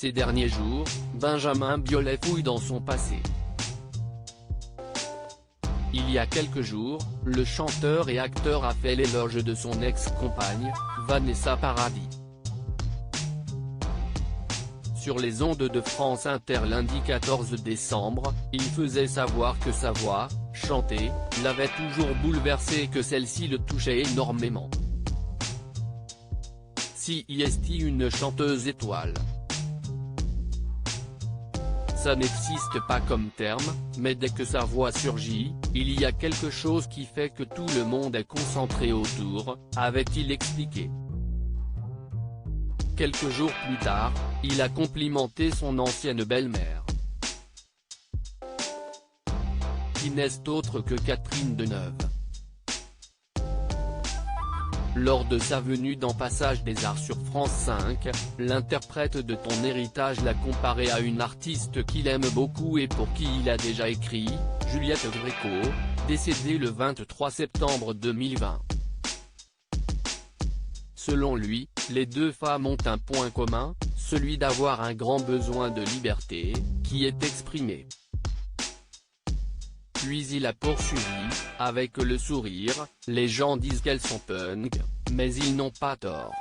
Ces derniers jours, Benjamin Biolay fouille dans son passé. Il y a quelques jours, le chanteur et acteur a fait l'éloge de son ex-compagne, Vanessa Paradis. Sur les ondes de France Inter lundi 14 décembre, il faisait savoir que sa voix, chantée, l'avait toujours bouleversé et que celle-ci le touchait énormément. Si est une chanteuse étoile. Ça n'existe pas comme terme, mais dès que sa voix surgit, il y a quelque chose qui fait que tout le monde est concentré autour, avait-il expliqué. Quelques jours plus tard, il a complimenté son ancienne belle-mère, qui n'est autre que Catherine Deneuve. Lors de sa venue dans Passage des Arts sur France 5, l'interprète de Ton héritage l'a comparé à une artiste qu'il aime beaucoup et pour qui il a déjà écrit, Juliette Gréco, décédée le 23 septembre 2020. Selon lui, les deux femmes ont un point commun, celui d'avoir un grand besoin de liberté, qui est exprimé. Puis il a poursuivi, avec le sourire, les gens disent qu'elles sont punk, mais ils n'ont pas tort.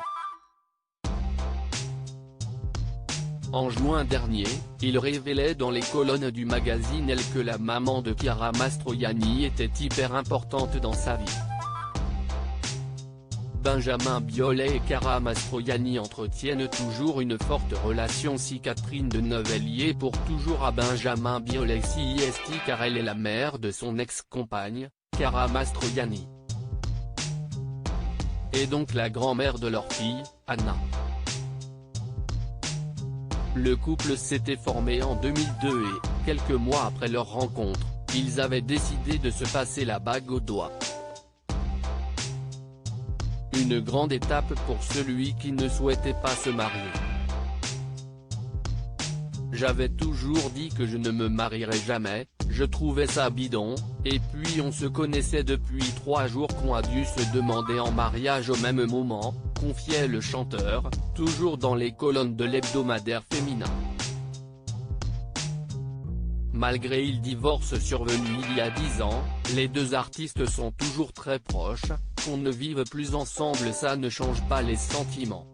En juin dernier, il révélait dans les colonnes du magazine Elle que la maman de Chiara Mastroianni était hyper importante dans sa vie. Benjamin Biolay et Chiara Mastroianni entretiennent toujours une forte relation. Si Catherine Deneuve est liée pour toujours à Benjamin Biolay car elle est la mère de son ex-compagne, Chiara Mastroianni. Et donc la grand-mère de leur fille, Anna. Le couple s'était formé en 2002 et, quelques mois après leur rencontre, ils avaient décidé de se passer la bague au doigt. Une grande étape pour celui qui ne souhaitait pas se marier. J'avais toujours dit que je ne me marierais jamais, je trouvais ça bidon, et puis on se connaissait depuis 3 jours qu'on a dû se demander en mariage au même moment, confiait le chanteur, toujours dans les colonnes de l'hebdomadaire féminin. Malgré le divorce survenu il y a 10 ans, les deux artistes sont toujours très proches, qu'on ne vive plus ensemble ça ne change pas les sentiments.